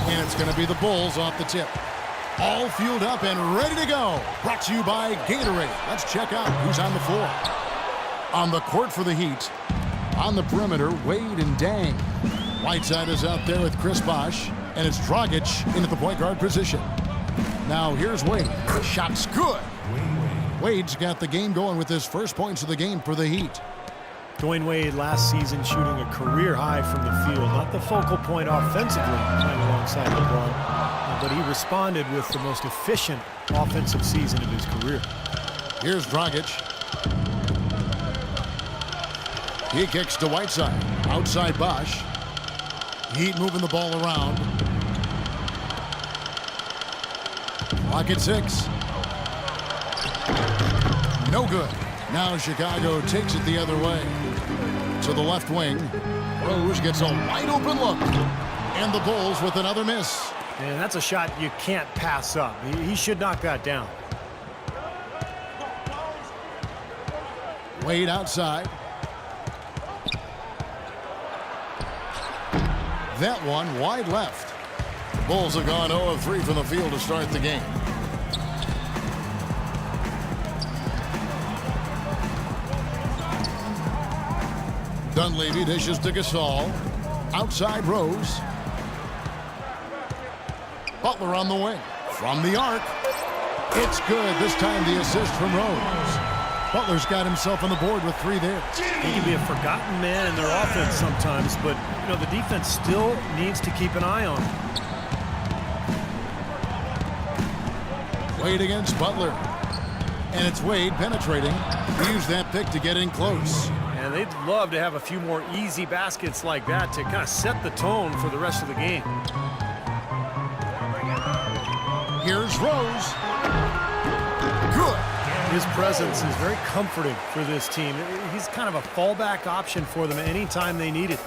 And it's going to be the Bulls off the tip. All fueled up and ready to go. Brought to you by Gatorade. Let's check out who's on the floor. On the court for the Heat. On the perimeter, Wade and Dang. Whiteside is out there with Chris Bosh. And it's Dragic in at the point guard position. Now here's Wade. Shot's good. Wade's got the game going with his first points of the game for the Heat. Dwayne Wade last season shooting a career high from the field. Not the focal point offensively playing alongside LeBron, but he responded with the most efficient offensive season of his career. Here's Dragic. He kicks to Whiteside. Outside Bosh. Heat moving the ball around. Clock at 6. No good. Now Chicago takes it the other way. To the left wing. Rose gets a wide open look. And the Bulls with another miss. And that's a shot you can't pass up. He should knock that down. Wade outside. That one wide left. Bulls have gone 0 of 3 from the field to start the game. Dunleavy dishes to Gasol. Outside Rose. Butler on the wing. From the arc. It's good. This time the assist from Rose. Butler's got himself on the board with 3 there. He can be a forgotten man in their offense sometimes, but you know the defense still needs to keep an eye on him. Wade against Butler. And it's Wade penetrating. He used that pick to get in close. And they'd love to have a few more easy baskets like that to kind of set the tone for the rest of the game. Here's Rose. Good. His presence is very comforting for this team. He's kind of a fallback option for them anytime they need it.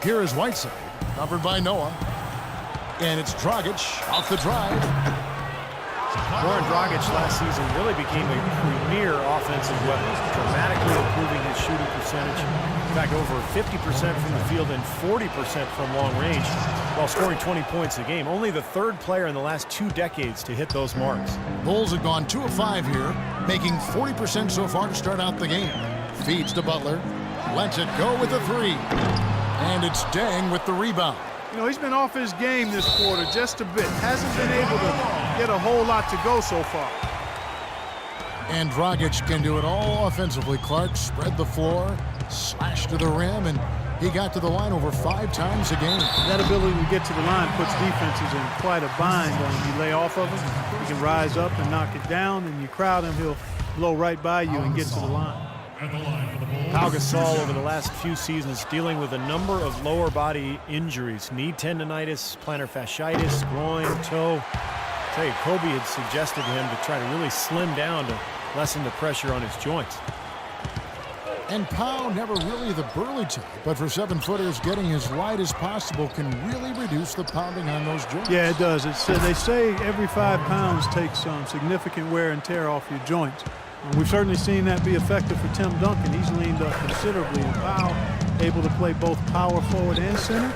Here is Whiteside, covered by Noah. And it's Dragic off the drive. Goran Dragic last season really became a premier offensive weapon, dramatically improving his shooting percentage. In fact, over 50% from the field and 40% from long range, while scoring 20 points a game. Only the 3rd player in the last 2 decades to hit those marks. Bulls have gone 2 of 5 here, making 40% so far to start out the game. Feeds to Butler. Lets it go with a 3. And it's Dang with the rebound. You know, he's been off his game this quarter just a bit. Hasn't been able to get a whole lot to go so far. And Dragic can do it all offensively. Clark spread the floor, slashed to the rim, and he got to the line over 5 times a game. That ability to get to the line puts defenses in quite a bind. When you lay off of him, he can rise up and knock it down, and you crowd him, he'll blow right by you and get to the line. Pau Gasol over the last few seasons dealing with a number of lower body injuries. Knee tendonitis, plantar fasciitis, groin, toe. I tell you, Kobe had suggested to him to try to really slim down to lessen the pressure on his joints. And Pau, never really the burly type, but for 7-footers, getting as wide as possible can really reduce the pounding on those joints. Yeah, it does. They say every 5 pounds takes some significant wear and tear off your joints. And we've certainly seen that be effective for Tim Duncan. He's leaned up considerably, and Pau able to play both power forward and center.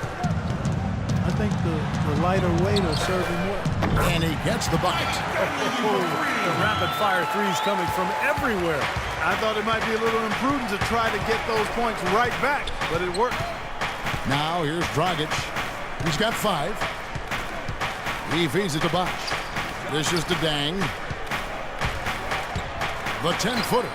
I think the lighter weight will serve him well. And he gets the bucket. The rapid-fire threes coming from everywhere. I thought it might be a little imprudent to try to get those points right back, but it worked. Now here's Dragic. He's got 5. He feeds it to Bosh. Dishes to Dang. The 10-footer.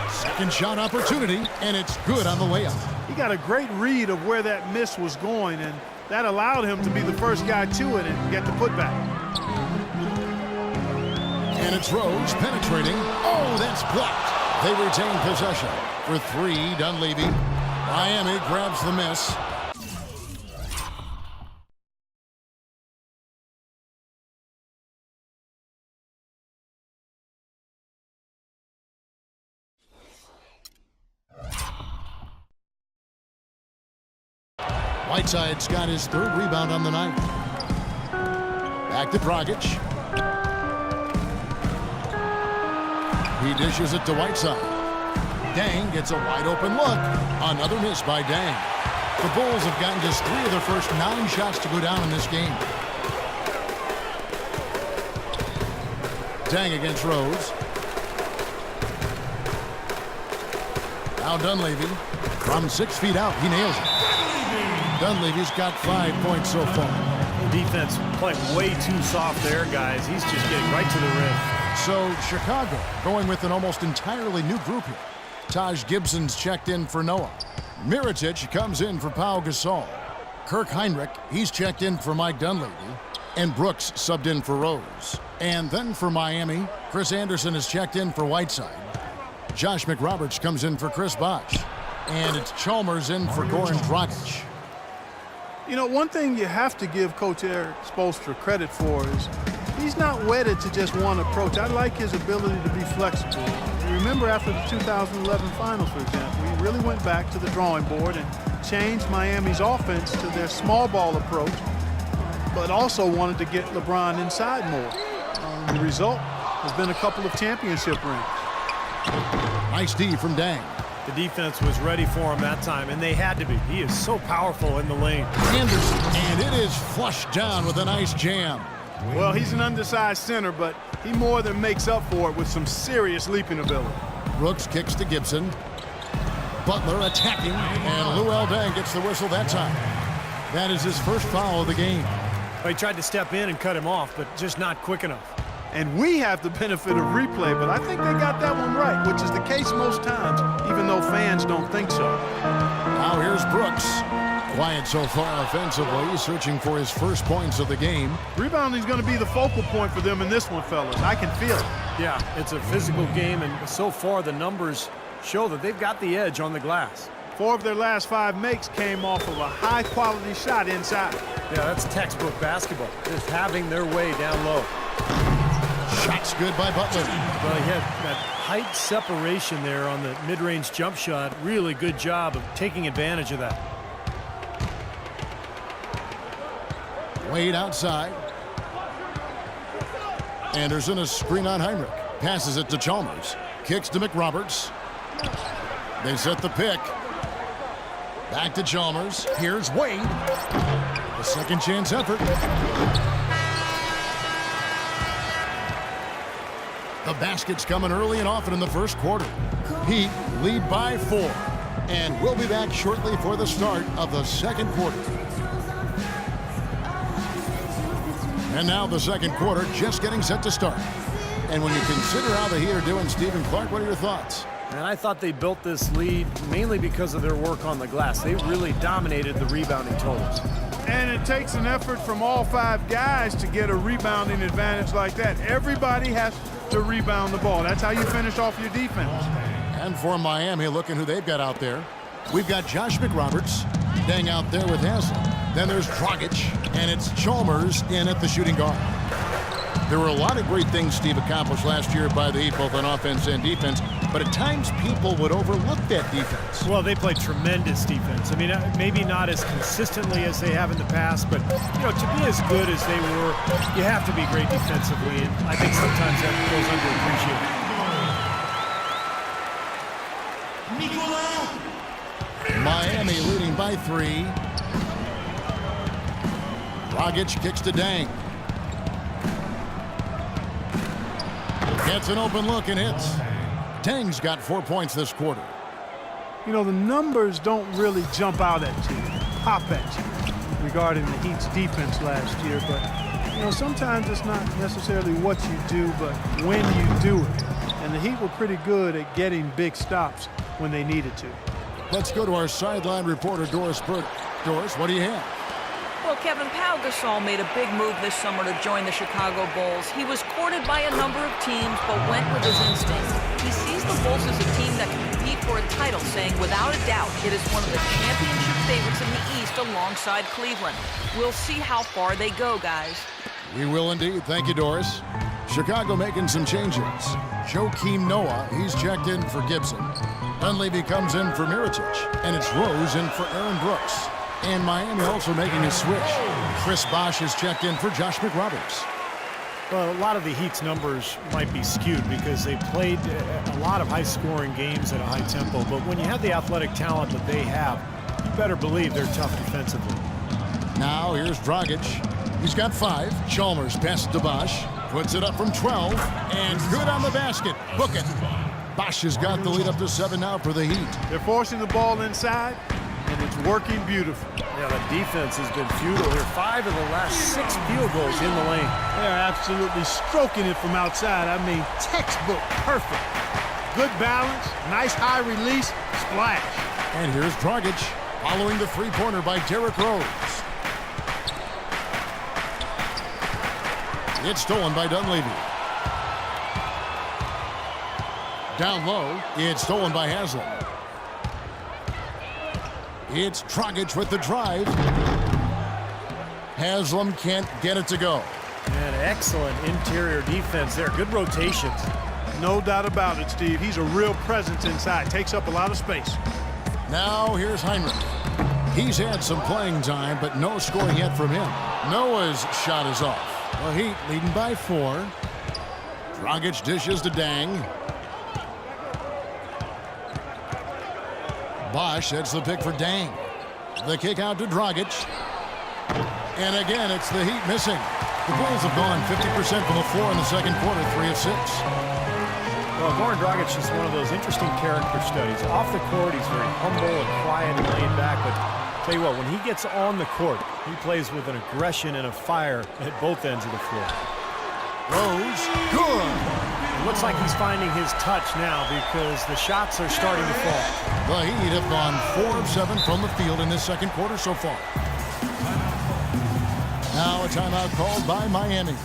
Second shot opportunity, and it's good on the layup. He got a great read of where that miss was going, and that allowed him to be the first guy to it and get the putback. And it's Rose penetrating. Oh, that's blocked. They retain possession. For 3, Dunleavy. Miami grabs the miss. Whiteside's got his 3rd rebound on the night. Back to Dragic. He dishes it to Whiteside. Dang gets a wide open look. Another miss by Dang. The Bulls have gotten just 3 of their first 9 shots to go down in this game. Dang against Rose. Now Dunleavy from 6 feet out. He nails it. Dunleavy's got 5 points so far. Defense playing way too soft there, guys. He's just getting right to the rim. So Chicago going with an almost entirely new group here. Taj Gibson's checked in for Noah. Mirotic comes in for Pau Gasol. Kirk Heinrich, he's checked in for Mike Dunleavy. And Brooks subbed in for Rose. And then for Miami, Chris Anderson is checked in for Whiteside. Josh McRoberts comes in for Chris Bosh. And it's Chalmers in for Goran Dragic. You know, one thing you have to give Coach Eric Spoelstra credit for is he's not wedded to just one approach. I like his ability to be flexible. You remember after the 2011 finals, for example, he really went back to the drawing board and changed Miami's offense to their small ball approach, but also wanted to get LeBron inside more. The result has been a couple of championship rings. Nice D from Dang. The defense was ready for him that time, and they had to be. He is so powerful in the lane. Anderson, and it is flushed down with a nice jam. Well, he's an undersized center, but he more than makes up for it with some serious leaping ability. Brooks kicks to Gibson. Butler attacking, and Luol Deng gets the whistle that time. That is his first foul of the game. He tried to step in and cut him off, but just not quick enough. And we have the benefit of replay, but I think they got that one right, which is the case most times, even though fans don't think so. Now here's Brooks. Quiet so far offensively, searching for his first points of the game. Rebounding is going to be the focal point for them in this one, fellas. I can feel it. Yeah, it's a physical game, and so far the numbers show that they've got the edge on the glass. 4 of their last 5 makes came off of a high-quality shot inside. Yeah, that's textbook basketball, just having their way down low. Shots good by Butler. Well, he had that height separation there on the mid-range jump shot. Really good job of taking advantage of that. Wade outside. Anderson, a screen on Heinrich. Passes it to Chalmers. Kicks to McRoberts. They set the pick. Back to Chalmers. Here's Wade. A second chance effort. The basket's coming early and often in the first quarter. Heat lead by 4. And we'll be back shortly for the start of the second quarter. And now the second quarter just getting set to start. And when you consider how the Heat are doing, Stephen Clark, what are your thoughts? And I thought they built this lead mainly because of their work on the glass. They really dominated the rebounding totals. And it takes an effort from all 5 guys to get a rebounding advantage like that. Everybody has to rebound the ball. That's how you finish off your defense. And for Miami, looking who they've got out there. We've got Josh McRoberts, Dang out there with Haslem. Then there's Dragic, and it's Chalmers in at the shooting guard. There were a lot of great things Steve accomplished last year by the Heat, both on offense and defense, but at times people would overlook that defense. Well, they played tremendous defense. I mean, maybe not as consistently as they have in the past, but, you know, to be as good as they were, you have to be great defensively, and I think sometimes that goes underappreciated. Miami leading by 3. Dragic kicks to Dang. Gets an open look and hits. Dang's got 4 points this quarter. You know, the numbers don't really jump out at you, pop at you regarding the Heat's defense last year, but, you know, sometimes it's not necessarily what you do, but when you do it. And the Heat were pretty good at getting big stops when they needed to. Let's go to our sideline reporter, Doris Burke. Doris, what do you have? Well, Kevin, Pau Gasol made a big move this summer to join the Chicago Bulls. He was courted by a number of teams, but went with his instincts. He sees the Bulls as a team that can compete for a title, saying without a doubt it is one of the championship favorites in the East alongside Cleveland. We'll see how far they go, guys. We will indeed. Thank you, Doris. Chicago making some changes. Joakim Noah, he's checked in for Gibson. Dunleavy comes in for Mirotic, and it's Rose in for Aaron Brooks. And Miami also making a switch. Chris Bosh is checked in for Josh McRoberts. Well, a lot of the Heat's numbers might be skewed because they played a lot of high-scoring games at a high tempo. But when you have the athletic talent that they have, you better believe they're tough defensively. Now here's Dragic. He's got 5. Chalmers passes to Bosch. Puts it up from 12. And good on the basket. Book it. Bosch has got the lead up to 7 now for the Heat. They're forcing the ball inside, and it's working beautifully. Yeah, the defense has been futile here. 5 of the last 6 field goals in the lane. They're absolutely stroking it from outside. I mean, textbook perfect. Good balance, nice high release, splash. And here's Dragic following the three-pointer by Derrick Rose. It's stolen by Dunleavy. Down low, it's stolen by Haslem. It's Dragic with the drive. Haslem can't get it to go. And excellent interior defense there. Good rotations. No doubt about it, Steve. He's a real presence inside. Takes up a lot of space. Now here's Heinrich. He's had some playing time, but no scoring yet from him. Noah's shot is off. The Heat leading by 4. Dragic dishes to Dang. Bosch sets the pick for Dang. The kick out to Dragic. And again, it's the Heat missing. The Bulls have gone 50% from the floor in the second quarter, 3 of 6. Well, Goran Dragic is one of those interesting character studies. Off the court, he's very humble and quiet and laid back, but tell you what, when he gets on the court, he plays with an aggression and a fire at both ends of the floor. Rose, good. It looks like he's finding his touch now because the shots are starting to fall. The Heat have gone 4 of 7 from the field in this second quarter so far. Now a timeout called by Miami.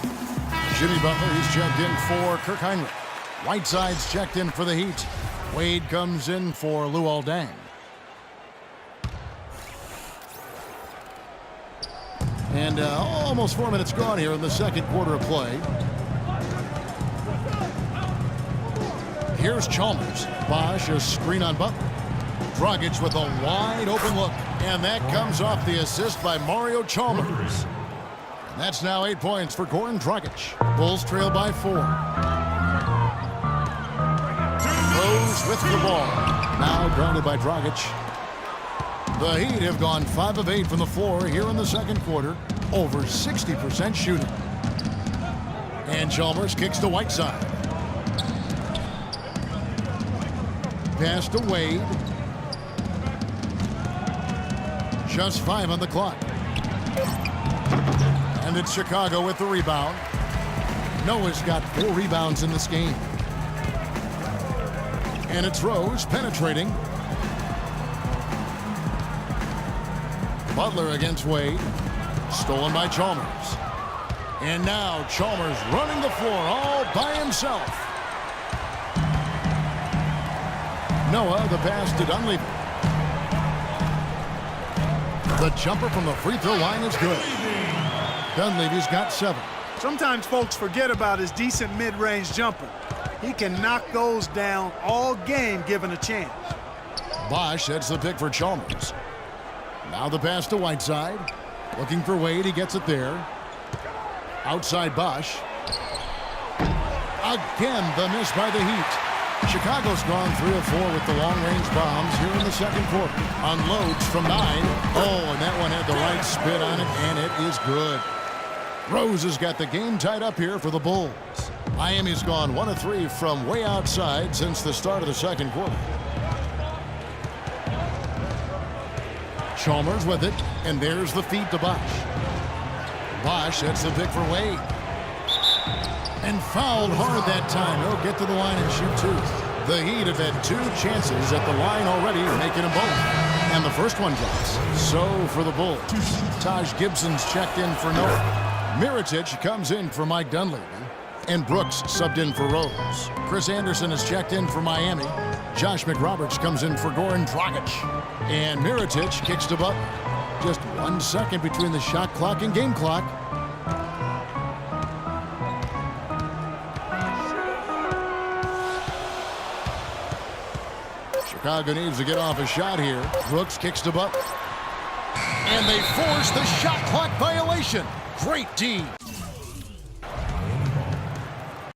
Jimmy Butler, he's checked in for Kirk Heinrich. Whiteside's checked in for the Heat. Wade comes in for Luol Deng. And almost 4 minutes gone here in the second quarter of play. Here's Chalmers. Bosch, a screen on Butler. Dragic with a wide open look. And that comes off the assist by Mario Chalmers. And that's now 8 points for Goran Dragic. Bulls trail by 4. Rose with the ball. Now grounded by Dragic. The Heat have gone 5 of 8 from the floor here in the second quarter. Over 60% shooting. And Chalmers kicks to Whiteside. Pass to Wade. Just 5 on the clock. And it's Chicago with the rebound. Noah's got 4 rebounds in this game. And it's Rose penetrating. Butler against Wade. Stolen by Chalmers. And now Chalmers running the floor all by himself. Noah, the pass to Dunleavy. The jumper from the free throw line is good. Dunleavy's got 7. Sometimes folks forget about his decent mid-range jumper. He can knock those down all game given a chance. Bosch sets the pick for Chalmers. Now the pass to Whiteside. Looking for Wade, he gets it there. Outside Bosch. Again, the miss by the Heat. Chicago's gone 3 of 4 with the long-range bombs here in the second quarter. Unloads from 9. Oh, and that one had the right spin on it, and it is good. Rose has got the game tied up here for the Bulls. Miami's gone 1 of 3 from way outside since the start of the second quarter. Chalmers with it, and there's the feed to Bosch. Bosch sets the pick for Wade. And fouled hard that time. He'll get to the line and shoot 2. The Heat have had 2 chances at the line already, making them both. And the first one drops. So for the Bulls, Taj Gibson's checked in for Noah. Mirotic comes in for Mike Dunleavy. And Brooks subbed in for Rose. Chris Anderson is checked in for Miami. Josh McRoberts comes in for Goran Dragic. And Mirotic kicks to Butler. Just 1 second between the shot clock and game clock. Chicago needs to get off a shot here. Brooks kicks to Butler. And they force the shot clock violation. Great D.